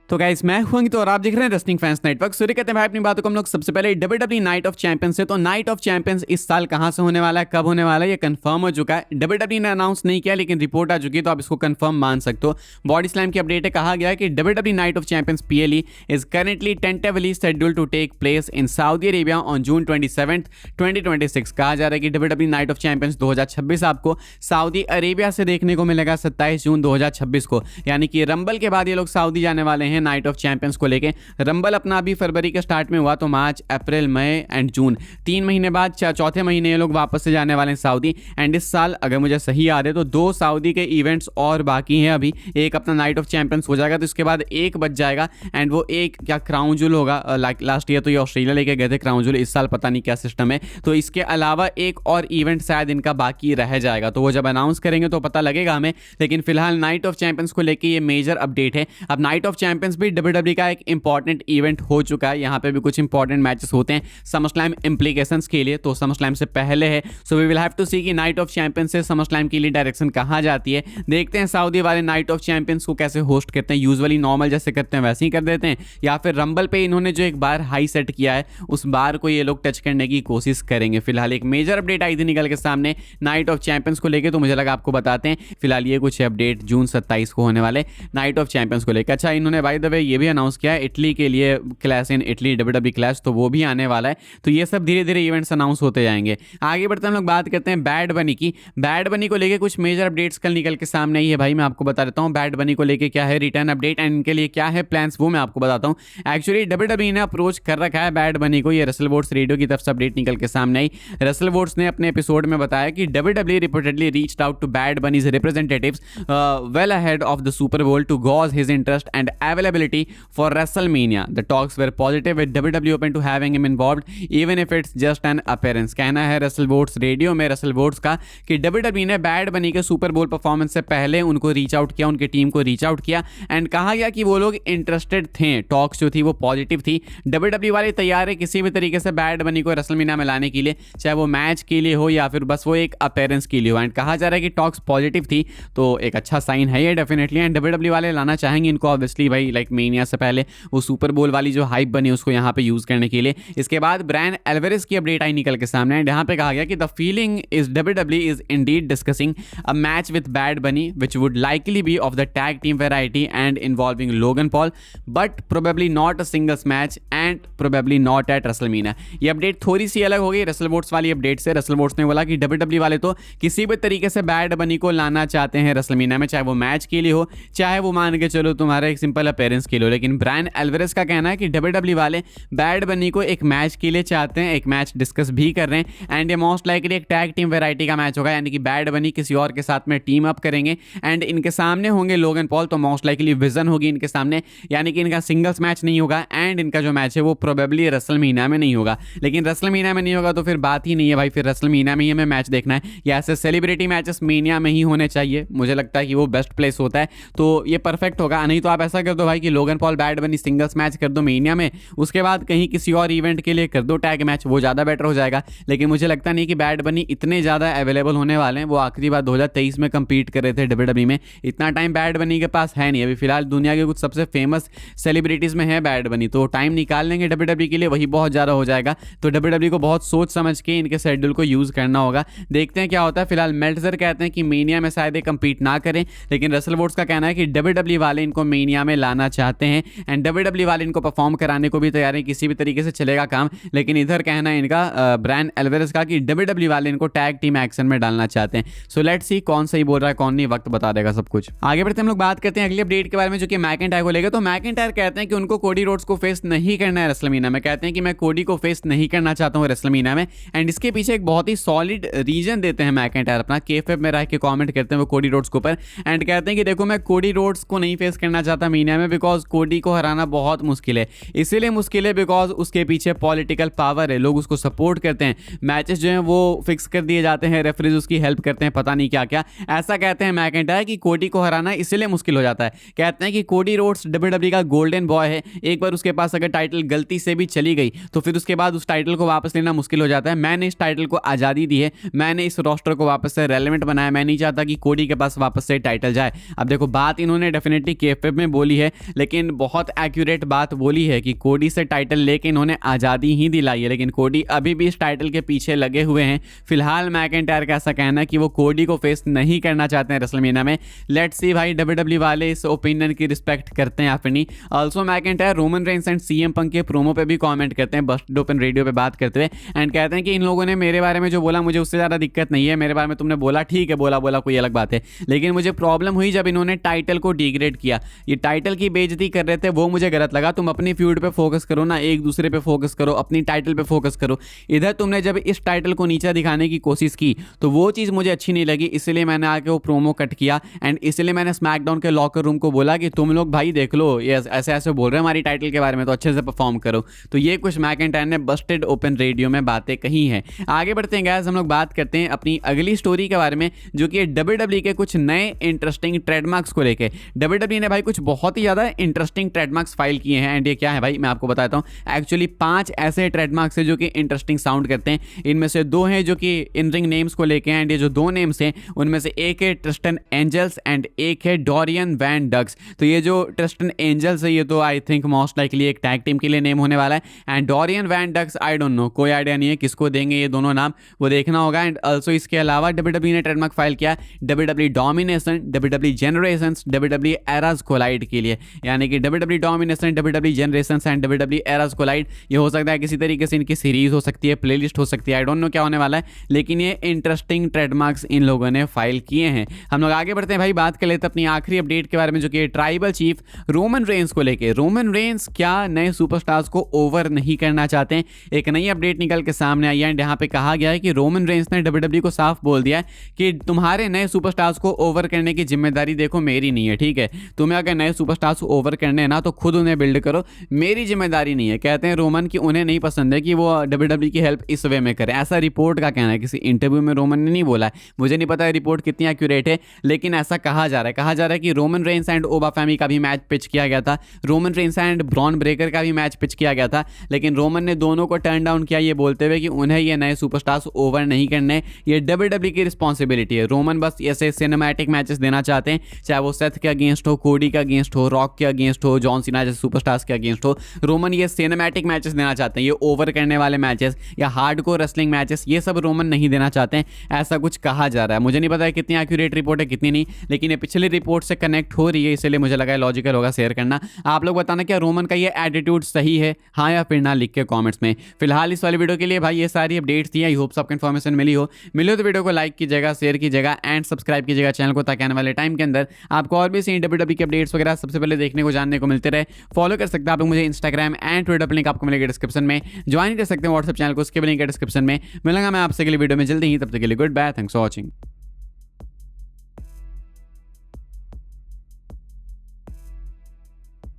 तो गाइस मैं हूं तो और आप देख रहे हैं रेसलिंग फैंस नेटवर्क। सूर्य कहते हैं भाई अपनी बातों को हम लोग सबसे पहले WWE नाइट ऑफ चैंपियंस है। तो नाइट ऑफ चैंपियंस इस साल कहां से होने वाला है, कब होने वाला है, ये कंफर्म हो चुका है। WWE ने अनाउंस नहीं किया लेकिन रिपोर्ट आ चुकी है, तो आप इसको कंफर्म मान सकते हो। बॉडी स्लैम की अपडेट है, कहा गया है कि WWE night of champions PLE is currently tentatively scheduled to take place in Saudi Arabia on June 27, 2026। कहा जा रहा है कि WWE नाइट ऑफ चैंपियंस 2026 आपको सऊदी अरेबिया से देखने को मिलेगा 27 जून 2026 को, यानी कि रंबल के बाद ये लोग सऊदी जाने वाले हैं नाइट ऑफ चैंपियंस को लेके। रंबल अपना अभी फरवरी के स्टार्ट में हुआ, तो मार्च, अप्रैल, मई एंड जून 3 महीने बाद चौथे महीने ये लोग वापस से जाने वाले हैं सऊदी। एंड इस साल अगर मुझे सही याद है तो 2 सऊदी के इवेंट्स और बाकी हैं अभी। एक अपना नाइट ऑफ चैंपियंस हो जाएगा तो इसके बाद एक बच जाएगा, एंड वो एक क्या क्राउन जूल होगा। लास्ट ईयर तो ये ऑस्ट्रेलिया लेके गए थे क्राउन जूल, इस साल पता नहीं क्या सिस्टम है। तो इसके अलावा एक और इवेंट शायद इनका बाकी रह जाएगा, तो वो जब अनाउंस करेंगे तो पता लगेगा हमें। लेकिन फिलहाल नाइट ऑफ चैंपियंस को लेके ये मेजर अपडेट है। अब नाइट ऑफ चैंपियंस भी WWE का एक इंपॉर्टेंट इवेंट हो चुका है। यहाँ पे भी कुछ इंपॉर्टेंट मैचेस होते हैं समरस्लैम इम्प्लीकेशंस के लिए, तो समरस्लैम से पहले है। So we will have to see कि नाइट ऑफ चैंपियंस से समरस्लैम के लिए डायरेक्शन कहाँ जाती है। देखते हैं सऊदी वाले नाइट ऑफ चैंपियंस को कैसे होस्ट करते हैं। यूजुअली नॉर्मल जैसे करते हैं वैसे ही कर देते हैं, या फिर रंबल पे इन्होंने जो एक बार हाई सेट किया है उस बार को ये लोग टच करने की कोशिश करेंगे। फिलहाल एक मेजर अपडेट आई थी निकल के सामने नाइट ऑफ चैंपियंस को लेकर, तो मुझे लगा आपको बताते हैं। फिलहाल ये कुछ अपडेट जून 27 को होने वाले नाइट ऑफ चैंपियंस को लेकर। अच्छा, इन्होंने बाय द वे ये भी अनाउंस किया है इटली के लिए clash in Italy WWE clash, तो वो भी आने वाला है। तो ये सब धीरे धीरे इवेंट्स अनाउंस होते जाएंगे। आगे बढ़ते हम लोग बात करते हैं बैड बनी की। बैड बनी को लेके कुछ मेजर अपडेट्स कल निकल के सामने आई है भाई। मैं आपको बता देता हूँ बैड बनी को लेके क्या है रिटर्न अपडेट एंड इनके लिए क्या है प्लान्स, वो मैं आपको बताता हूँ। एक्चुअली WWE ने अप्रोच कर रखा है बैड बनी को। ये रसल वोट्स रेडियो की तरफ से अपडेट निकल के सामने आई। रसल वोट्स ने अपने एपिसोड में बताया कि WWE reportedly reached out to Bad Bunny's representatives well ahead of the Super Bowl to gauge his interest and availability for WrestleMania. The talks were positive with WWE open to having him involved even if it's just an appearance. कहना है Russell votes radio में Russell votes का कि WWE ने bad बनी के super बोल performance से पहले उनको रीच आउट किया, उनकी टीम को रीच आउट किया एंड कहा गया कि वो लोग इंटरेस्टेड थे। टॉक्स जो थी वो पॉजिटिव थी। WWE वाले तैयार है किसी भी तरीके से बैड बनी को WrestleMania में लाने के लिए, चाहे वो मैच के लिए हो या फिर बस वो एक अपीयरेंस के लिए हो। एंड कहा जा रहा है कि टॉक्स पॉजिटिव थी, तो एक अच्छा साइन है ये डेफिनेटली। एंड WWE वाले लाना चाहेंगे इनको ऑब्वियसली भाई, लाइक मेनिया से पहले वो सुपर बोल वाली जो हाइप बनी उसको यहाँ पे यूज करने के लिए। इसके बाद ब्रायन एल्वारेज की अपडेट आई निकल के सामने एंड यहाँ पे कहा गया कि the feeling is WWE is indeed discussing a match with Bad Bunny which would likely be of the tag team variety and involving Logan Paul, but probably not a singles match and probably not at WrestleMania. ये update थोड़ी सी अलग हो गई WrestleVotes वाली update से। WrestleVotes ने बोला कि WWE वाले तो किसी भी तरीके से बैड बनी को लाना चाहते हैं रेसलमेनिया में, चाहे वो मैच के लिए हो, चाहे वो मान के चलो तुम्हारा एक सिंपल अपीयरेंस के लिए। लेकिन ब्रायन एल्वारेज का कहना है कि WWE वाले बैड बनी को एक मैच के लिए चाहते हैं, एक मैच डिस्कस भी कर रहे हैं एंड ये मोस्ट लाइकली एक टैग टीम वैरायटी का मैच होगा, यानी कि बैड बनी किसी और के साथ में टीम अप करेंगे एंड इनके सामने होंगे लोगन पॉल। तो मोस्ट लाइकली विजन होगी इनके सामने, यानी कि इनका सिंगल्स मैच नहीं होगा एंड इनका जो मैच है वो प्रोबेबली रेसलमेनिया में नहीं होगा। लेकिन रेसलमेनिया में नहीं होगा तो फिर बात ही नहीं है भाई, फिर रेसलमेनिया में ही हमें मैच देखना है। या ऐसे सेलिब्रिटी मैचेस मेनिया में ही होने चाहिए, मुझे लगता है कि वो बेस्ट प्लेस होता है, तो ये परफेक्ट होगा। नहीं तो आप ऐसा कर दो भाई कि लोगन पॉल बैड बनी सिंगल्स मैच कर दो मेनिया में, उसके बाद कहीं किसी और इवेंट के लिए कर दो टैग मैच, वो ज़्यादा बेटर हो जाएगा। लेकिन मुझे लगता नहीं कि बैड बनी इतने ज़्यादा अवेलेबल होने वाले हैं। वो आखिरी बार 2023 में कंपीट कर रहे थे WWE में, इतना टाइम बैड बनी के पास है नहीं। अभी फिलहाल दुनिया के कुछ सबसे फेमस सेलिब्रिटीज़ में है बैड बनी, तो टाइम निकाल लेंगे WWE के लिए, वही बहुत ज़्यादा हो जाएगा। तो WWE को बहुत सोच समझ के इनके शेड्यूल को यूज़ करना होगा। देखते हैं क्या होता है। फिलहाल मेल्टजर कहते हैं कि मेनिया में शायद ये कंपीट ना करें, लेकिन रसल वोट्स का कहना है कि WWE वाले इनको मेनिया में लाना चाहते हैं एंड WWE वाले इनको परफॉर्म कराने को भी तैयार है, किसी भी तरीके से चलेगा काम। लेकिन इधर कहना है इनका ब्रायन एल्वारेज का कि WWE वाले इनको टैग टीम एक्शन में डालना चाहते हैं। सो लेट्स सी कौन सही बोल रहा है कौन नहीं, वक्त बता देगा सब कुछ। आगे बढ़ते हम लोग बात करते हैं अगली अपडेट के बारे में जो कि मैकिंटायर को लेकर। तो मैकिंटायर कहते हैं कि उनको कोडी रोड्स को फेस नहीं करना है रेसलमेनिया में। कहते हैं कि मैं कोडी को फेस नहीं करना चाहता हूँ रेसलमेनिया में एंड इसके पीछे एक बहुत ही सॉलिड रीजन देते हैं मैकिंटायर अपना। केएफएफ में रह के कमेंट करते हैं वो कोडी रोड्स के ऊपर एंड कहते हैं कि देखो मैं कोडी रोड्स को नहीं फेस करना चाहता मेनिया में, बिकॉज कोडी को हराना बहुत मुश्किल है। इसीलिए मुश्किल है बिकॉज उसके पीछे पॉलिटिकल पावर है, लोग उसको सपोर्ट करते हैं, मैचेस जो हैं वो फिक्स कर दिए जाते हैं, रेफरीज उसकी हेल्प करते हैं, पता नहीं क्या क्या। ऐसा कहते हैं मैकिंटायर कि कोडी को हराना इसलिए मुश्किल हो जाता है। कहते हैं कि कोडी रोड्स WWE का गोल्डन बॉय है, एक बार उसके पास अगर टाइटल गलती से भी चली गई तो फिर उसके बाद उस टाइटल को वापस लेना मुश्किल हो जाता है। मैंने इस टाइटल को आज़ादी दी है, मैंने इस रोस्टर को वापस से रेलेवेंट बनाया, मैं नहीं चाहता कि कोडी के पास वापस से टाइटल जाए। अब देखो बात इन्होंने डेफिनेटली केएफएफ में बोली है लेकिन बहुत एक्यूरेट बात बोली है कि कोडी से टाइटल लेके इन्होंने आज़ादी ही दिलाई है, लेकिन कोडी अभी भी इस टाइटल के पीछे लगे हुए हैं। फिलहाल मैकिंटायर का ऐसा कहना है कि वो कोडी को फेस नहीं करना चाहते हैं रेसलमेनिया में। लेट्स सी भाई, डब्ल्यूडब्ल्यू वाले इस ओपिनियन की रिस्पेक्ट करते हैं अपनी। Also McIntyre Roman Reigns and CM Punk के प्रोमो पे भी कमेंट करते हैं बस्टेड ओपन रेडियो पे बात करते हुए, एंड कहते हैं कि इन लोगों ने मेरे बारे में जो बोला मुझे उससे ज़्यादा दिक्कत नहीं है। मेरे बारे में तुमने बोला ठीक है, बोला कोई अलग बात है, लेकिन मुझे प्रॉब्लम हुई जब इन्होंने टाइटल को डिग्रेड किया। ये टाइटल की बेइज्जती कर रहे थे, वो मुझे गलत लगा। तुम अपनी फ्यूड पे फोकस करो ना, एक दूसरे पे फोकस करो, अपनी टाइटल पे फोकस करो। इधर तुमने जब इस टाइटल को नीचा दिखाने की कोशिश की तो वो चीज़ मुझे अच्छी नहीं लगी, इसलिए मैंने आके वो प्रोमो कट किया। एंड इसलिए मैंने स्मैकडाउन के लॉकर रूम को बोला कि तुम लोग भाई देख लो, ये ऐसे ऐसे बोल रहे हैं हमारी टाइटल के बारे में, तो अच्छे से परफॉर्म करो। तो ये कुछ मैकिंटायर ने बस्टेड ओपन रेडियो में बातें कही हैं। आगे बढ़ते हैं गाइस, हम लोग बात करते हैं अपनी अगली स्टोरी के बारे में, जो कि डब्ल्यूडब्ल्यू के कुछ नए इंटरेस्टिंग ट्रेडमार्क्स को लेके। डब्ल्यूडब्ल्यू ने भाई कुछ बहुत ही ज़्यादा इंटरेस्टिंग ट्रेडमार्क्स फाइल किए हैं। एंड ये क्या है भाई, मैं आपको बताता हूँ। एक्चुअली 5 ऐसे ट्रेडमार्क्स हैं जो कि इंटरेस्टिंग साउंड करते हैं। इनमें से 2 हैं जो कि इन रिंग नेम्स को लेके हैं, एंड ये जो 2 नेम्स हैं उनमें से एक है ट्रिस्टन एंजल्स एंड एक है डोरियन वैन डग्स। तो ये जो ट्रिस्टन एंजल्स है ये तो आई थिंक मोस्ट लाइकली एक टैग टीम के लिए नेम होने वाला है, and Dorian Van Dux I don't know, कोई आइडिया नहीं है किसको देंगे ये दोनों नाम, वो देखना होगा। एंड ऑल्सो इसके अलावा डब्ल्यूडब्ल्यू ने ट्रेडमार्क फाइल किया WWE domination, WWE generations, WWE eras collide के लिए। यानी कि WWE domination, WWE generations and WWE eras collide. ये हो सकता है किसी तरीके से इनकी सीरीज हो सकती है, प्लेलिस्ट हो सकती है, आई डोंट नो क्या होने वाला है, लेकिन ये इंटरेस्टिंग ट्रेडमार्क्स इन लोगों ने फाइल किए हैं। हम लोग आगे बढ़ते हैं भाई, बात कर लेते हैं अपनी आखिरी अपडेट के बारे में, जो कि ट्राइबल चीफ रोमन रेंस को लेके। रोमन रेंस क्या नए सुपरस्टार्स को ओवर नहीं करना चाहते हैं? एक नई अपडेट निकल के सामने आई है, एंड यहाँ पे कहा गया है कि रोमन रेंस ने डब्ल्यूडब्ल्यू को साफ बोल दिया है कि तुम्हारे नए सुपरस्टार्स को ओवर करने की जिम्मेदारी देखो मेरी नहीं है, ठीक है? तुम्हें अगर नए सुपरस्टार्स को ओवर करने हैं ना तो खुद उन्हें बिल्ड करो, मेरी जिम्मेदारी नहीं है। कहते हैं रोमन कि उन्हें नहीं पसंद है कि वो डब्ल्यूडब्ल्यू की हेल्प इस वे में करे, ऐसा रिपोर्ट का कहना है। किसी इंटरव्यू में रोमन ने नहीं बोला है, मुझे नहीं पता रिपोर्ट कितनी एक्यूरेट है, लेकिन ऐसा कहा जा रहा है कि रोमन रेंस एंड ओबा फैमी का भी मैच पिच किया गया था, Roman Reigns and Bron Breakker का भी मैच पिच किया गया था, लेकिन रोमन ने दोनों को टर्न डाउन किया, ये बोलते हुए कि उन्हें ये नए सुपरस्टार्स ओवर नहीं करने, ये डब्ल्यूडब्ल्यू की रिस्पॉन्सिबिलिटी है। रोमन बस ऐसे सिनेमैटिक मैचेस देना चाहते हैं, चाहे वो सेथ के अगेंस्ट हो, कोडी के अगेंस्ट हो, रॉक के अगेंस्ट हो, जॉन सीना जैसे सुपरस्टार्स के अगेंस्ट हो। रोमन ये सिनेमैटिक मैचेस देना चाहते हैं, ये ओवर करने वाले मैचेस या हार्डकोर रेसलिंग मैचेस ये सब रोमन नहीं देना चाहते हैं, ऐसा कुछ कहा जा रहा है। मुझे नहीं पता है कितनी एक्यूरेट रिपोर्ट है कितनी नहीं, लेकिन ये पिछली रिपोर्ट से कनेक्ट हो रही है, इसलिए मुझे लगा लॉजिकल होगा शेयर करना। आप लोग बताना क्या रोमन का ये एटीट्यूड सही है, हाँ या फिर ना, लिख के कमेंट्स में। फिलहाल इस वाली वीडियो के लिए भाई ये सारी अपडेट्स थी। आई होप आपको इन्फॉर्मेशन मिली हो तो वीडियो को लाइक कीजिएगा, शेयर कीजिएगा एंड सब्सक्राइब कीजिएगा चैनल को, ताकि आने वाले टाइम के अंदर आपको और भी सही डब्ल्यूडब्ल्यू की अपडेट्स वगैरह सबसे पहले देखने को जानने को मिलते रहे। फॉलो कर सकते हैं आप लोग मुझे इंस्टाग्राम एंड ट्विटर पर, लिंक आपको मिलेगा डिस्क्रिप्शन में। ज्वाइन कर सकते हैं व्हाट्सएप चैनल को, उसके भी लिंक है डिस्क्रिप्शन में। मिलूंगा मैं आपसे अगली वीडियो में जल्दी ही, तब तक के लिए goodbye, thanks for watching.